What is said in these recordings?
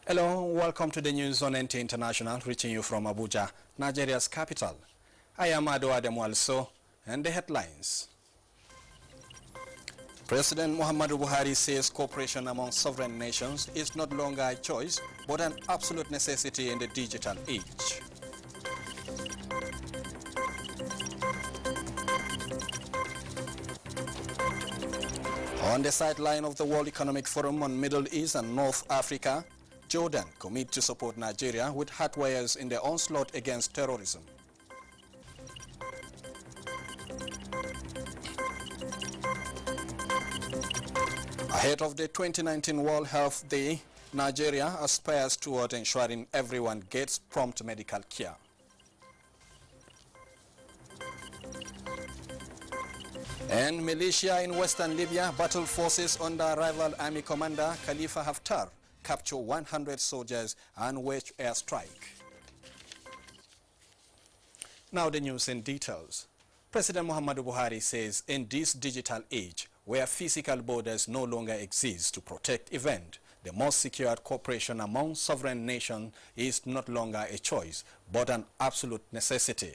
Hello, welcome to the news on NT International, reaching you from Abuja, Nigeria's capital. I am Ado Ademwalso, and the headlines. President Muhammadu Buhari says cooperation among sovereign nations is not longer a choice, but an absolute necessity in the digital age. On the sideline of the World Economic Forum on Middle East and North Africa, Jordan commit to support Nigeria with hard wires in the onslaught against terrorism. Ahead of the 2019 World Health Day, Nigeria aspires toward ensuring everyone gets prompt medical care. And militia in western Libya battle forces under rival army commander Khalifa Haftar capture 100 soldiers and wage airstrike. Now the news in details. President Muhammadu Buhari says in this digital age, where physical borders no longer exist to protect events, the most secured cooperation among sovereign nations is not longer a choice, but an absolute necessity.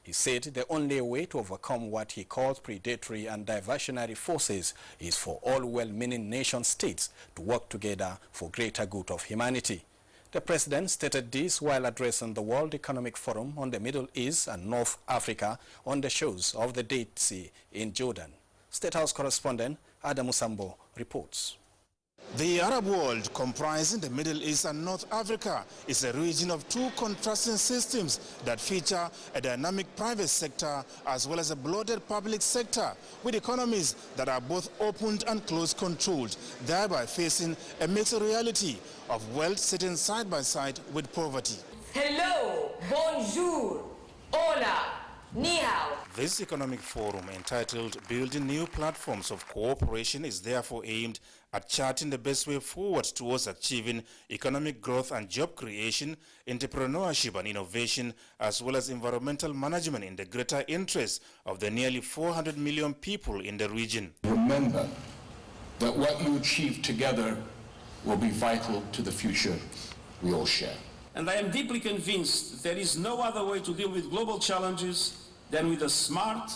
He said the only way to overcome what he calls predatory and diversionary forces is for all well-meaning nation-states to work together for greater good of humanity. The president stated this while addressing the World Economic Forum on the Middle East and North Africa on the shores of the Dead Sea in Jordan. State House correspondent Adamu Sambo reports. The Arab world, comprising the Middle East and North Africa, is a region of two contrasting systems that feature a dynamic private sector as well as a bloated public sector, with economies that are both opened and close-controlled, thereby facing a mixed reality of wealth sitting side by side with poverty. Hello, bonjour, hola, ni hao. This economic forum, entitled Building New Platforms of Cooperation, is therefore aimed at charting the best way forward towards achieving economic growth and job creation, entrepreneurship and innovation, as well as environmental management in the greater interest of the nearly 400 million people in the region. Remember that what you achieve together will be vital to the future we all share. And I am deeply convinced that there is no other way to deal with global challenges than with a smart,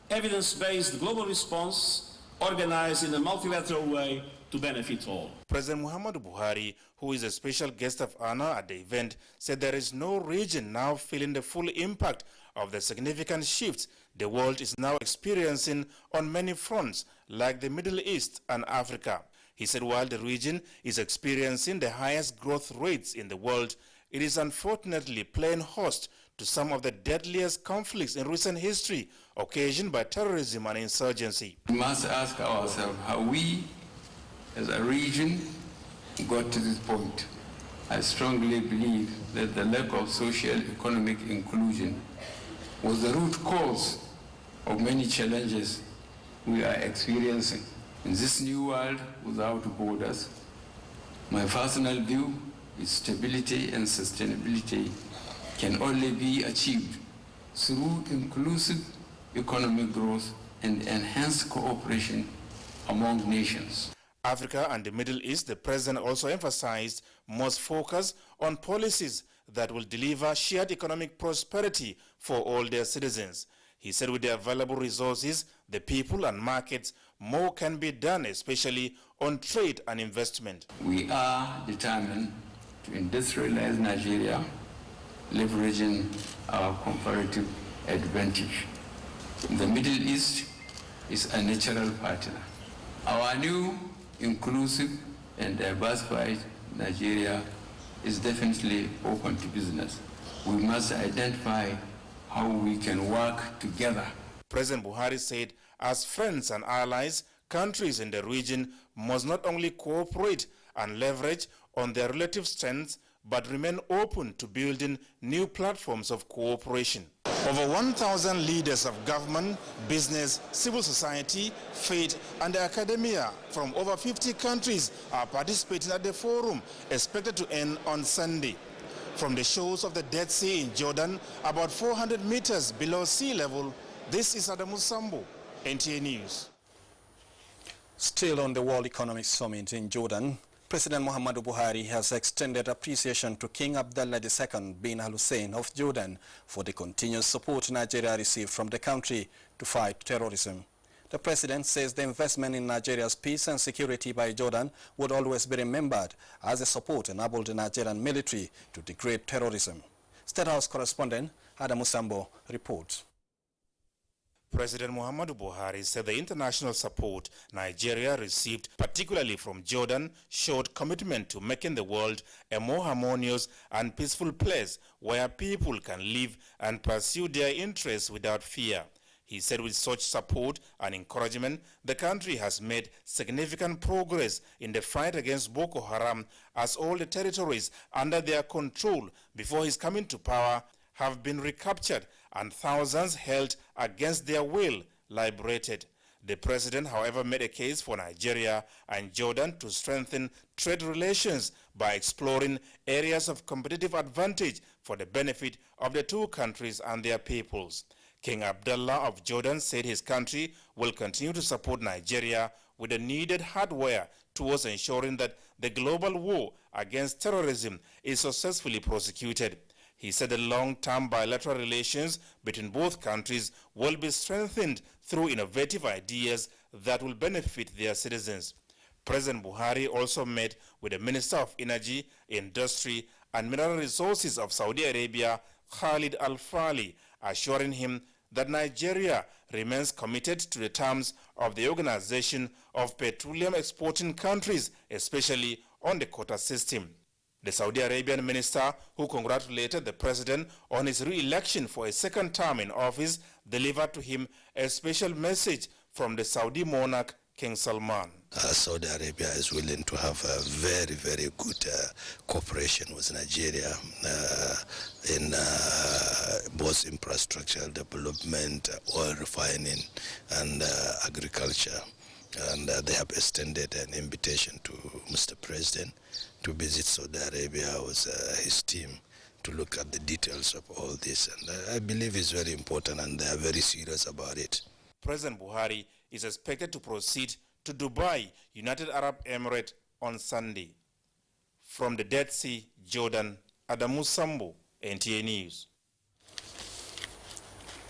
evidence-based global response organized in a multilateral way to benefit all. President Muhammadu Buhari, who is a special guest of honor at the event, said there is no region now feeling the full impact of the significant shifts the world is now experiencing on many fronts, like the Middle East and Africa. He said while the region is experiencing the highest growth rates in the world, it is unfortunately playing host to some of the deadliest conflicts in recent history, occasioned by terrorism and insurgency. We must ask ourselves how we, as a region, got to this point. I strongly believe that the lack of socio-economic inclusion was the root cause of many challenges we are experiencing. In this new world without borders, my personal view is stability and sustainability can only be achieved through inclusive economic growth and enhanced cooperation among nations. Africa and the Middle East, the president also emphasized, must focus on policies that will deliver shared economic prosperity for all their citizens. He said with the available resources, the people and markets, more can be done, especially on trade and investment. We are determined to industrialize Nigeria, leveraging our comparative advantage. The Middle East is a natural partner. Our new, inclusive and diversified Nigeria is definitely open to business. We must identify how we can work together. President Buhari said, as friends and allies, countries in the region must not only cooperate and leverage on their relative strengths, but remain open to building new platforms of cooperation. Over 1,000 leaders of government, business, civil society, faith, and academia from over 50 countries are participating at the forum, expected to end on Sunday. From the shores of the Dead Sea in Jordan, about 400 meters below sea level, this is Adamu Sambo, NTA News. Still on the World Economic Summit in Jordan, President Muhammadu Buhari has extended appreciation to King Abdullah II bin Al-Hussein of Jordan for the continuous support Nigeria received from the country to fight terrorism. The president says the investment in Nigeria's peace and security by Jordan would always be remembered as the support enabled the Nigerian military to degrade terrorism. State House correspondent Adamu Sambo reports. President Muhammadu Buhari said the international support Nigeria received, particularly from Jordan, showed commitment to making the world a more harmonious and peaceful place where people can live and pursue their interests without fear. He said with such support and encouragement, the country has made significant progress in the fight against Boko Haram, as all the territories under their control before his coming to power have been recaptured and thousands held against their will liberated. The president, however, made a case for Nigeria and Jordan to strengthen trade relations by exploring areas of competitive advantage for the benefit of the two countries and their peoples. King Abdullah of Jordan said his country will continue to support Nigeria with the needed hardware towards ensuring that the global war against terrorism is successfully prosecuted. He said the long-term bilateral relations between both countries will be strengthened through innovative ideas that will benefit their citizens. President Buhari also met with the Minister of Energy, Industry and Mineral Resources of Saudi Arabia, Khalid Al-Fali, assuring him that Nigeria remains committed to the terms of the Organization of Petroleum Exporting Countries, especially on the quota system. The Saudi Arabian minister, who congratulated the president on his re-election for a second term in office, delivered to him a special message from the Saudi monarch, King Salman. Saudi Arabia is willing to have a very, very good cooperation with Nigeria in both infrastructure development, oil refining, and agriculture. And they have extended an invitation to Mr. President to visit Saudi Arabia with his team to look at the details of all this. And I believe it's very important, and they are very serious about it. President Buhari is expected to proceed to Dubai, United Arab Emirates, on Sunday. From the Dead Sea, Jordan, Adamu Sambo, NTA News.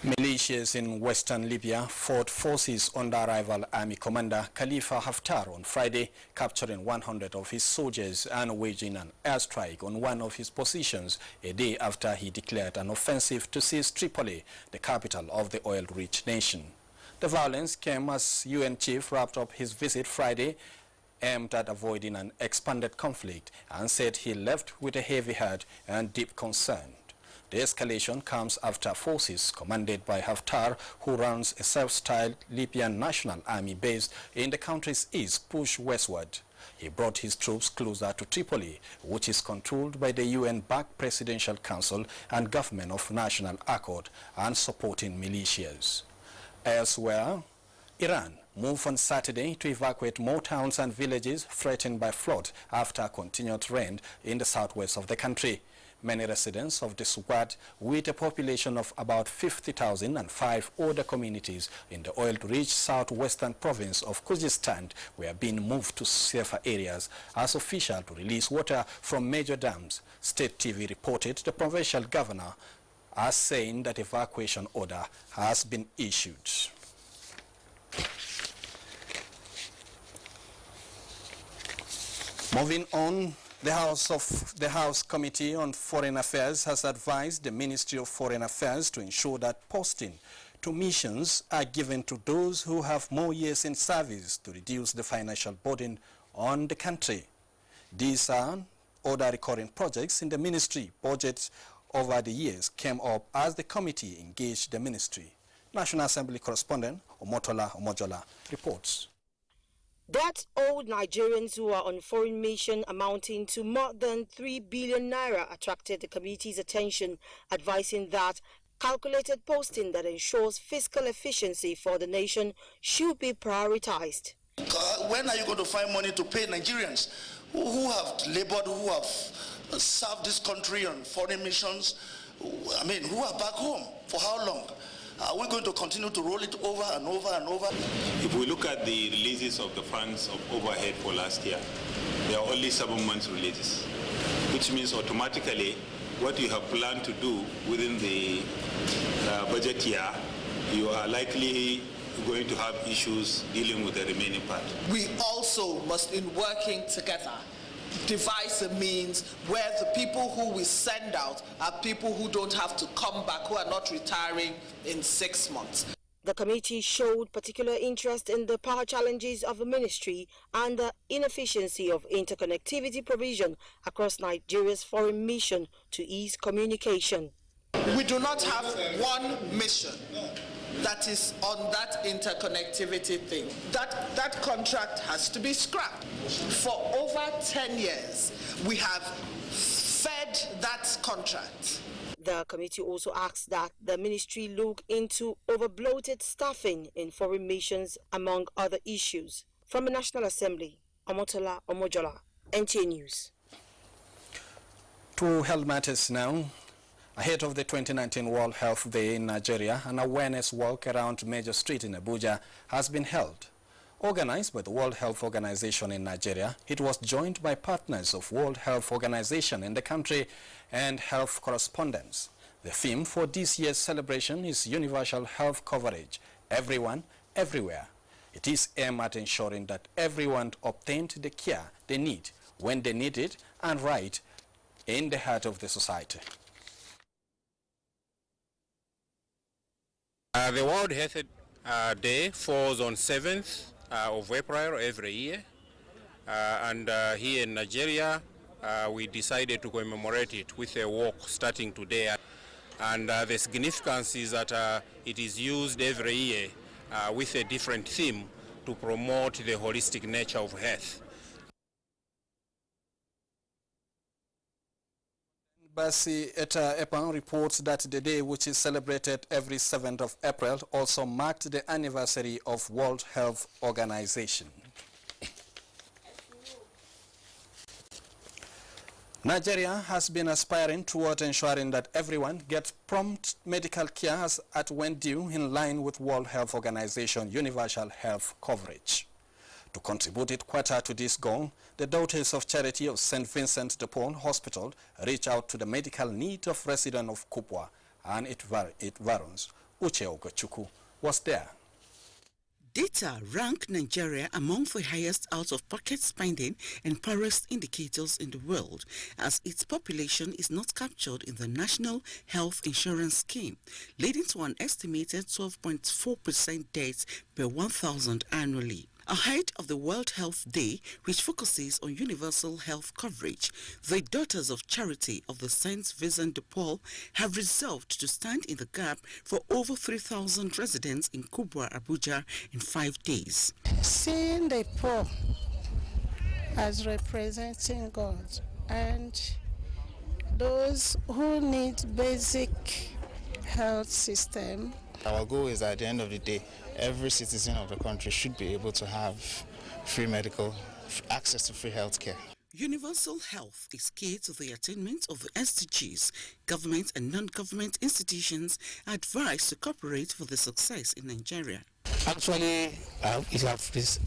Militias in western Libya fought forces under rival army commander Khalifa Haftar on Friday, capturing 100 of his soldiers and waging an airstrike on one of his positions a day after he declared an offensive to seize Tripoli, the capital of the oil-rich nation. The violence came as UN chief wrapped up his visit Friday, aimed at avoiding an expanded conflict, and said he left with a heavy heart and deep concern. The escalation comes after forces commanded by Haftar, who runs a self-styled Libyan National Army based in the country's east, pushed westward. He brought his troops closer to Tripoli, which is controlled by the UN-backed Presidential Council and Government of National Accord and supporting militias. Elsewhere, Iran moved on Saturday to evacuate more towns and villages threatened by flood after continued rain in the southwest of the country. Many residents of the Swat, with a population of about 50,000 and 5 other communities in the oil-rich southwestern province of Khuzestan, were being moved to safer areas as officials to release water from major dams. State TV reported the provincial governor as saying that evacuation order has been issued. Moving on, the House Committee on Foreign Affairs has advised the Ministry of Foreign Affairs to ensure that posting to missions are given to those who have more years in service to reduce the financial burden on the country. These are other recurring projects in the ministry budget over the years came up as the committee engaged the ministry. National Assembly correspondent Omotola Omojola reports. Debt owed Nigerians who are on foreign mission amounting to more than 3 billion naira attracted the committee's attention, advising that calculated posting that ensures fiscal efficiency for the nation should be prioritized. When are you going to find money to pay Nigerians who have labored, who have served this country on foreign missions, I mean, who are back home? For how long? Are we going to continue to roll it over and over and over? If we look at the releases of the funds of overhead for last year, They are only 7 months releases, which means automatically what you have planned to do within the budget year, you are likely going to have issues dealing with the remaining part. We also must, in working together, devise a means where the people who we send out are people who don't have to come back, who are not retiring in 6 months. The committee showed particular interest in the power challenges of the ministry and the inefficiency of interconnectivity provision across Nigeria's foreign mission to ease communication. We do not have one mission that is on that interconnectivity thing. That contract has to be scrapped. For over 10 years, we have fed that contract. The committee also asked that the ministry look into overbloated staffing in foreign missions, among other issues. From the National Assembly, Omotola Omojola, NTA News. To health matters now. Ahead of the 2019 World Health Day in Nigeria, an awareness walk around Major Street in Abuja has been held. Organized by the World Health Organization in Nigeria, it was joined by partners of World Health Organization in the country and health correspondents. The theme for this year's celebration is universal health coverage, everyone, everywhere. It is aimed at ensuring that everyone obtained the care they need, when they need it, and right in the heart of the society. The World Health Day falls on 7th of April every year, and here in Nigeria we decided to commemorate it with a walk starting today, and the significance is that it is used every year with a different theme to promote the holistic nature of health. Basi Eta Epan reports that the day, which is celebrated every 7th of April, also marked the anniversary of World Health Organization. Nigeria has been aspiring toward ensuring that everyone gets prompt medical care at when due, in line with World Health Organization universal health coverage. To contribute its quota to this goal, the Daughters of Charity of St. Vincent de Paul Hospital reached out to the medical need of residents of Kubwa and its varons. Uche Ogochukwu was there. Data rank Nigeria among the highest out-of-pocket spending and poorest indicators in the world, as its population is not captured in the National Health Insurance Scheme, leading to an estimated 12.4% deaths per 1,000 annually. Ahead of the World Health Day, which focuses on universal health coverage, the Daughters of Charity of the St. Vincent de Paul have resolved to stand in the gap for over 3,000 residents in Kubwa, Abuja in 5 days. Seeing the poor as representing God and those who need basic health system. Our goal is at the end of the day, every citizen of the country should be able to have free medical access to free health care. Universal health is key to the attainment of the SDGs. Government and non-government institutions are advised to cooperate for the success in Nigeria. Actually, it has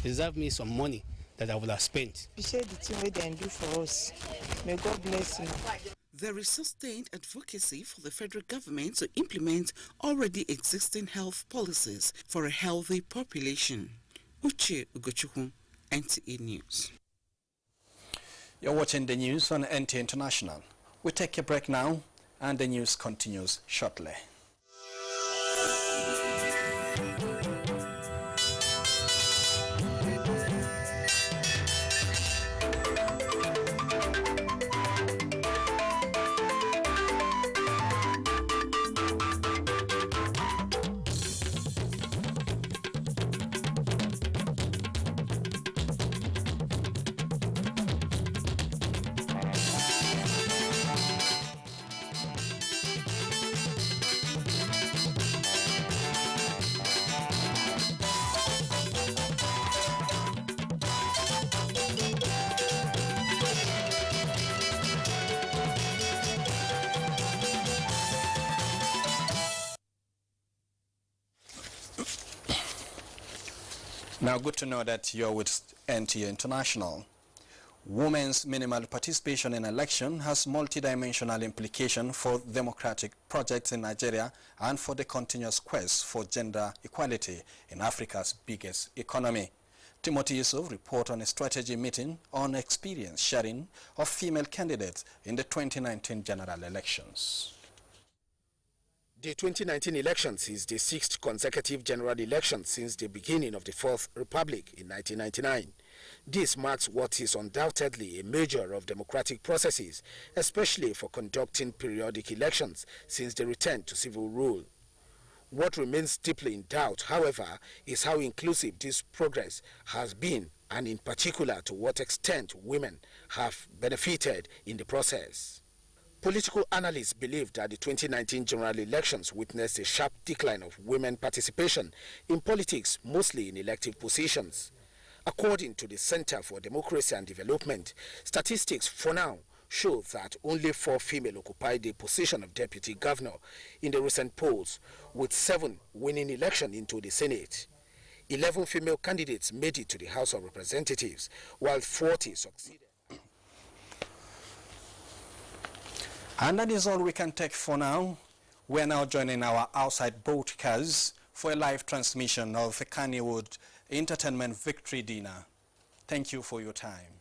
reserved me some money that I would have spent. Appreciate the thing they can do for us. May God bless you. There is sustained advocacy for the federal government to implement already existing health policies for a healthy population. Uche Ugochukwu, NTA News. You're watching the news on NTA International. We take a break now, and the news continues shortly. Now, good to know that you're with NTA International. Women's minimal participation in election has multidimensional implication for democratic projects in Nigeria and for the continuous quest for gender equality in Africa's biggest economy. Timothy Yusuf reports on a strategy meeting on experience sharing of female candidates in the 2019 general elections. The 2019 elections is the 6th consecutive general election since the beginning of the Fourth Republic in 1999. This marks what is undoubtedly a measure of democratic processes, especially for conducting periodic elections since the return to civil rule. What remains deeply in doubt, however, is how inclusive this progress has been, and in particular to what extent women have benefited in the process. Political analysts believe that the 2019 general elections witnessed a sharp decline of women participation in politics, mostly in elective positions. According to the Center for Democracy and Development, statistics for now show that only 4 females occupied the position of deputy governor in the recent polls, with 7 winning election into the Senate. 11 female candidates made it to the House of Representatives, while 40 succeeded. And that is all we can take for now. We're now joining our outside broadcast for a live transmission of the Kannywood Entertainment Victory Dinner. Thank you for your time.